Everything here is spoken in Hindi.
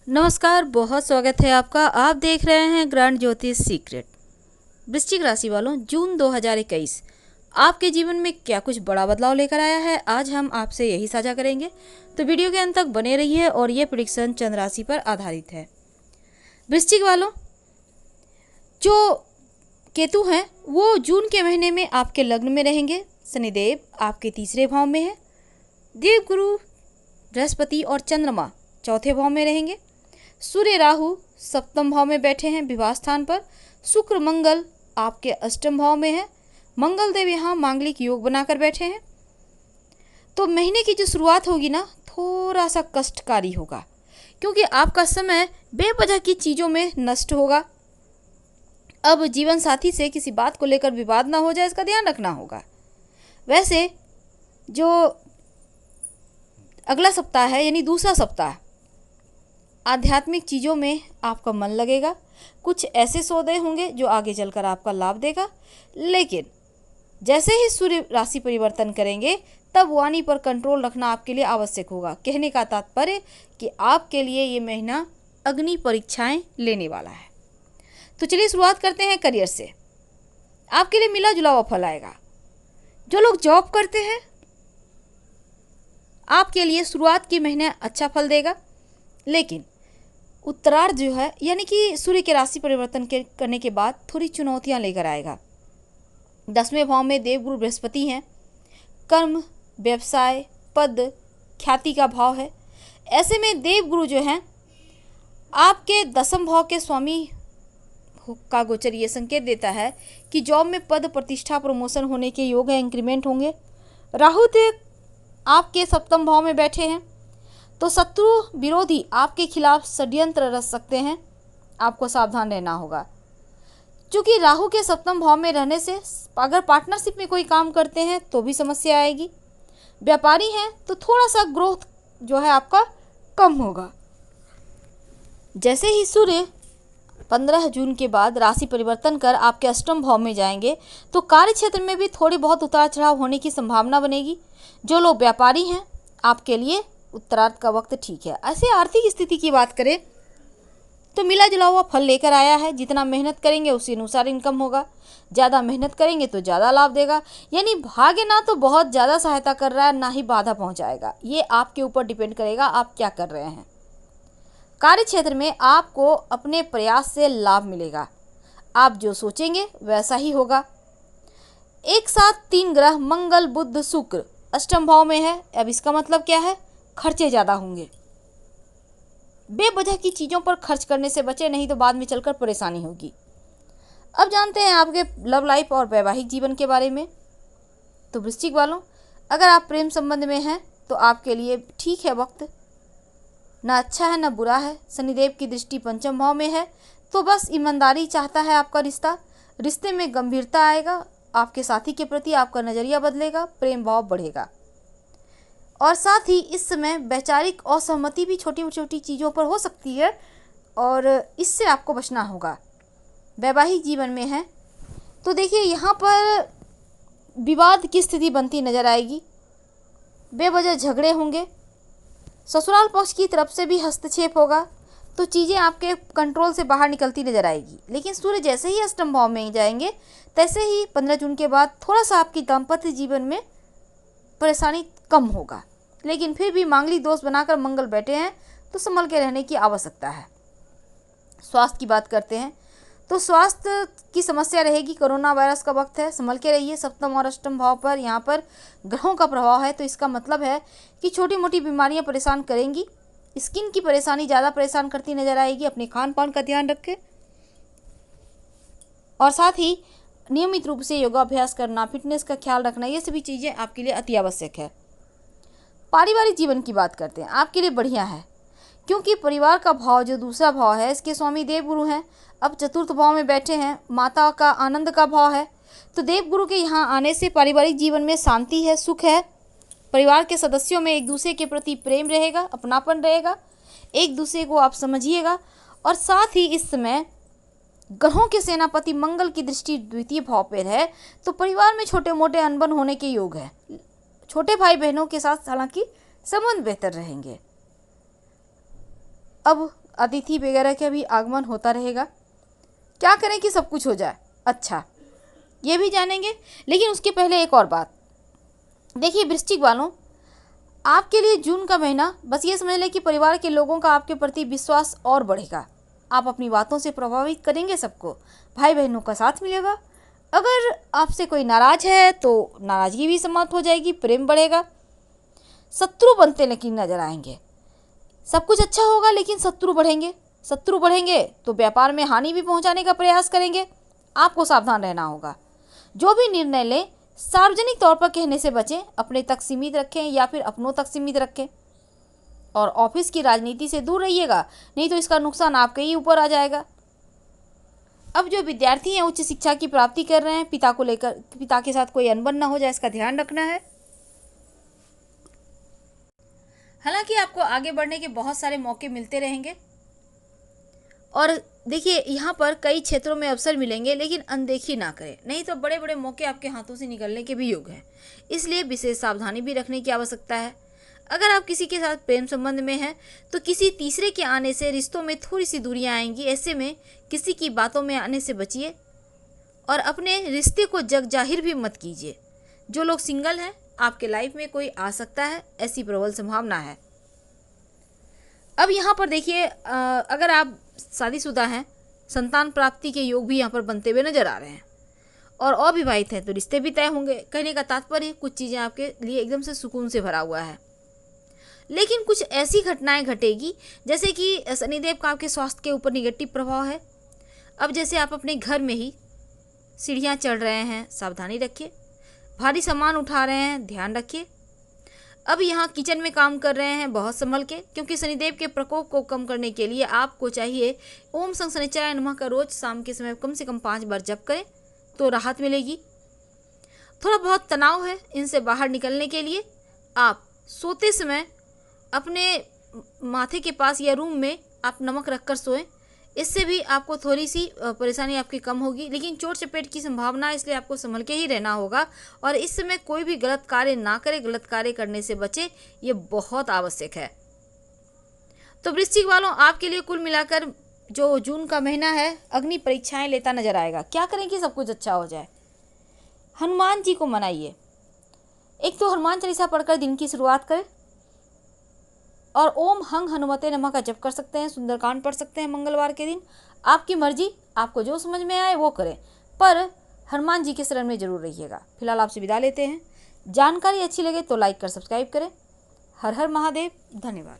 नमस्कार, बहुत स्वागत है आपका। आप देख रहे हैं ग्रैंड ज्योतिष सीक्रेट। वृश्चिक राशि वालों, जून 2021 आपके जीवन में क्या कुछ बड़ा बदलाव लेकर आया है, आज हम आपसे यही साझा करेंगे। तो वीडियो के अंत तक बने रहिए। और ये प्रेडिक्शन चंद्र राशि पर आधारित है। वृश्चिक वालों, जो केतु हैं वो जून के महीने में आपके लग्न में रहेंगे। शनिदेव आपके तीसरे भाव में है। देवगुरु बृहस्पति और चंद्रमा चौथे भाव में रहेंगे। सूर्य राहु सप्तम भाव में बैठे हैं विवाह स्थान पर। शुक्र मंगल आपके अष्टम भाव में है। मंगल देव यहाँ मांगलिक योग बनाकर बैठे हैं। तो महीने की जो शुरुआत होगी ना, थोड़ा सा कष्टकारी होगा, क्योंकि आपका समय बेवजह की चीज़ों में नष्ट होगा। अब जीवन साथी से किसी बात को लेकर विवाद ना हो जाए, इसका ध्यान रखना होगा। वैसे जो अगला सप्ताह है, यानी दूसरा सप्ताह, आध्यात्मिक चीज़ों में आपका मन लगेगा। कुछ ऐसे सौदे होंगे जो आगे चलकर आपका लाभ देगा। लेकिन जैसे ही सूर्य राशि परिवर्तन करेंगे, तब वाणी पर कंट्रोल रखना आपके लिए आवश्यक होगा। कहने का तात्पर्य कि आपके लिए ये महीना अग्नि परीक्षाएं लेने वाला है। तो चलिए शुरुआत करते हैं करियर से। आपके लिए मिला जुला हुआ फल आएगा। जो लोग जॉब करते हैं, आपके लिए शुरुआत के महीने अच्छा फल देगा। लेकिन उत्तरार्ध जो है, यानी कि सूर्य के राशि परिवर्तन करने के बाद थोड़ी चुनौतियां लेकर आएगा। 10वें भाव में देवगुरु बृहस्पति हैं। कर्म, व्यवसाय, पद, ख्याति का भाव है। ऐसे में देवगुरु जो हैं आपके 10वें भाव के स्वामी का गोचर ये संकेत देता है कि जॉब में पद, प्रतिष्ठा, प्रमोशन होने के योग है, इंक्रीमेंट होंगे। राहु देव आपके 7वें भाव में बैठे हैं, तो शत्रु विरोधी आपके खिलाफ षड्यंत्र रच सकते हैं। आपको सावधान रहना होगा, क्योंकि राहु के 7वें भाव में रहने से अगर पार्टनरशिप में कोई काम करते हैं तो भी समस्या आएगी। व्यापारी हैं तो थोड़ा सा ग्रोथ जो है आपका कम होगा। जैसे ही सूर्य 15 जून के बाद राशि परिवर्तन कर आपके अष्टम भाव में जाएंगे, तो कार्य क्षेत्र में भी थोड़ी बहुत उतार चढ़ाव होने की संभावना बनेगी। जो लोग व्यापारी हैं, आपके लिए उत्तरार्ध का वक्त ठीक है। ऐसे आर्थिक स्थिति की बात करें तो मिला जुला हुआ फल लेकर आया है। जितना मेहनत करेंगे उसी अनुसार इनकम होगा। ज़्यादा मेहनत करेंगे तो ज़्यादा लाभ देगा। यानी भाग्य ना तो बहुत ज़्यादा सहायता कर रहा है, ना ही बाधा पहुंचाएगा। ये आपके ऊपर डिपेंड करेगा आप क्या कर रहे हैं। कार्य क्षेत्र में आपको अपने प्रयास से लाभ मिलेगा। आप जो सोचेंगे वैसा ही होगा। एक साथ 3 ग्रह मंगल, बुध, शुक्र अष्टम भाव में है। अब इसका मतलब क्या है? खर्चे ज़्यादा होंगे। बेवजह की चीज़ों पर खर्च करने से बचे, नहीं तो बाद में चलकर परेशानी होगी। अब जानते हैं आपके लव लाइफ और वैवाहिक जीवन के बारे में। तो वृश्चिक वालों, अगर आप प्रेम संबंध में हैं तो आपके लिए ठीक है वक्त, ना अच्छा है ना बुरा है। शनिदेव की दृष्टि 5वें भाव में है, तो बस ईमानदारी चाहता है आपका रिश्ता। रिश्ते में गंभीरता आएगा। आपके साथी के प्रति आपका नज़रिया बदलेगा, प्रेम भाव बढ़ेगा। और साथ ही इस समय वैचारिक असहमति भी छोटी छोटी चीज़ों पर हो सकती है, और इससे आपको बचना होगा। वैवाहिक जीवन में है तो देखिए, यहाँ पर विवाद की स्थिति बनती नजर आएगी। बेवजह झगड़े होंगे। ससुराल पक्ष की तरफ से भी हस्तक्षेप होगा, तो चीज़ें आपके कंट्रोल से बाहर निकलती नजर आएगी। लेकिन सूर्य जैसे ही अष्टम भाव में जाएंगे, तैसे ही 15 जून के बाद थोड़ा सा आपकी दाम्पत्य जीवन में परेशानी कम होगा। लेकिन फिर भी मांगलिक दोष बनाकर मंगल बैठे हैं, तो संभल के रहने की आवश्यकता है। स्वास्थ्य की बात करते हैं तो स्वास्थ्य की समस्या रहेगी। कोरोना वायरस का वक्त है, संभल के रहिए। 7वें और अष्टम भाव पर यहाँ पर ग्रहों का प्रभाव है, तो इसका मतलब है कि छोटी मोटी बीमारियाँ परेशान करेंगी। स्किन की परेशानी ज़्यादा परेशान करती नजर आएगी। अपने खान पान का ध्यान रखें, और साथ ही नियमित रूप से योगाभ्यास करना, फिटनेस का ख्याल रखना, ये सभी चीज़ें आपके लिए अति आवश्यक है। पारिवारिक जीवन की बात करते हैं, आपके लिए बढ़िया है, क्योंकि परिवार का भाव जो दूसरा भाव है, इसके स्वामी देवगुरु हैं। अब 4th भाव में बैठे हैं। माता का आनंद का भाव है, तो देवगुरु के यहाँ आने से पारिवारिक जीवन में शांति है, सुख है। परिवार के सदस्यों में एक दूसरे के प्रति प्रेम रहेगा, अपनापन रहेगा, एक दूसरे को आप समझिएगा। और साथ ही इस समय ग्रहों के सेनापति मंगल की दृष्टि 2य भाव पर है, तो परिवार में छोटे मोटे अनबन होने के योग है। छोटे भाई बहनों के साथ हालांकि संबंध बेहतर रहेंगे। अब अतिथि वगैरह का भी आगमन होता रहेगा। क्या करें कि सब कुछ हो जाए? अच्छा, ये भी जानेंगे। लेकिन उसके पहले एक और बात देखिए वृश्चिक वालों, आपके लिए जून का महीना बस ये समझ लें कि परिवार के लोगों का आपके प्रति विश्वास और बढ़ेगा। आप अपनी बातों से प्रभावित करेंगे सबको, भाई बहनों का साथ मिलेगा। अगर आपसे कोई नाराज है तो नाराजगी भी समाप्त हो जाएगी, प्रेम बढ़ेगा। शत्रु बनते लेकिन नजर आएंगे। सब कुछ अच्छा होगा लेकिन शत्रु बढ़ेंगे। शत्रु बढ़ेंगे तो व्यापार में हानि भी पहुंचाने का प्रयास करेंगे। आपको सावधान रहना होगा। जो भी निर्णय लें सार्वजनिक तौर पर कहने से बचें, अपने तक सीमित रखें या फिर अपनों तक सीमित रखें। और ऑफिस की राजनीति से दूर रहिएगा, नहीं तो इसका नुकसान आपके ही ऊपर आ जाएगा। अब जो विद्यार्थी हैं उच्च शिक्षा की प्राप्ति कर रहे हैं, पिता के साथ कोई अनबन ना हो जाए, इसका ध्यान रखना है। हालांकि आपको आगे बढ़ने के बहुत सारे मौके मिलते रहेंगे और देखिए यहाँ पर कई क्षेत्रों में अवसर मिलेंगे, लेकिन अनदेखी ना करें, नहीं तो बड़े बड़े मौके आपके हाथों से निकलने के भी योग हैं। इसलिए विशेष सावधानी भी रखने की आवश्यकता है। अगर आप किसी के साथ प्रेम संबंध में हैं तो किसी तीसरे के आने से रिश्तों में थोड़ी सी दूरियां आएंगी। ऐसे में किसी की बातों में आने से बचिए और अपने रिश्ते को जग जाहिर भी मत कीजिए। जो लोग सिंगल हैं, आपके लाइफ में कोई आ सकता है, ऐसी प्रबल संभावना है। अब यहाँ पर देखिए अगर आप शादीशुदा हैं, संतान प्राप्ति के योग भी यहाँ पर बनते हुए नजर आ रहे हैं और अविवाहित हैं तो रिश्ते भी तय होंगे। कहने का तात्पर्य कुछ चीज़ें आपके लिए एकदम से सुकून से भरा हुआ है। लेकिन कुछ ऐसी घटनाएं घटेगी जैसे कि शनिदेव का आपके स्वास्थ्य के ऊपर निगेटिव प्रभाव है। अब जैसे आप अपने घर में ही सीढ़ियाँ चढ़ रहे हैं, सावधानी रखिए। भारी सामान उठा रहे हैं, ध्यान रखिए। अब यहाँ किचन में काम कर रहे हैं, बहुत संभल के, क्योंकि शनिदेव के प्रकोप को कम करने के लिए आपको चाहिए ओम शं शनिश्चराय नमः का रोज शाम के समय कम से कम 5 बार जप करें तो राहत मिलेगी। थोड़ा बहुत तनाव है, इनसे बाहर निकलने के लिए आप सोते समय अपने माथे के पास या रूम में आप नमक रखकर सोएं। इससे भी आपको थोड़ी सी परेशानी आपकी कम होगी, लेकिन चोट चपेट की संभावना है, इसलिए आपको संभल के ही रहना होगा। और इस समय कोई भी गलत कार्य ना करें, गलत कार्य करने से बचे, ये बहुत आवश्यक है। तो वृश्चिक वालों, आपके लिए कुल मिलाकर जो जून का महीना है अग्नि परीक्षाएं लेता नजर आएगा। क्या करें कि सब कुछ अच्छा हो जाए? हनुमान जी को मनाइए। एक तो हनुमान चालीसा पढ़कर दिन की शुरुआत करें और ओम हंग हनुमते नमः का जप कर सकते हैं, सुंदरकांड पढ़ सकते हैं मंगलवार के दिन। आपकी मर्जी, आपको जो समझ में आए वो करें, पर हनुमान जी के शरण में जरूर रहिएगा। फिलहाल आपसे विदा लेते हैं। जानकारी अच्छी लगे तो लाइक कर सब्सक्राइब करें। हर हर महादेव। धन्यवाद।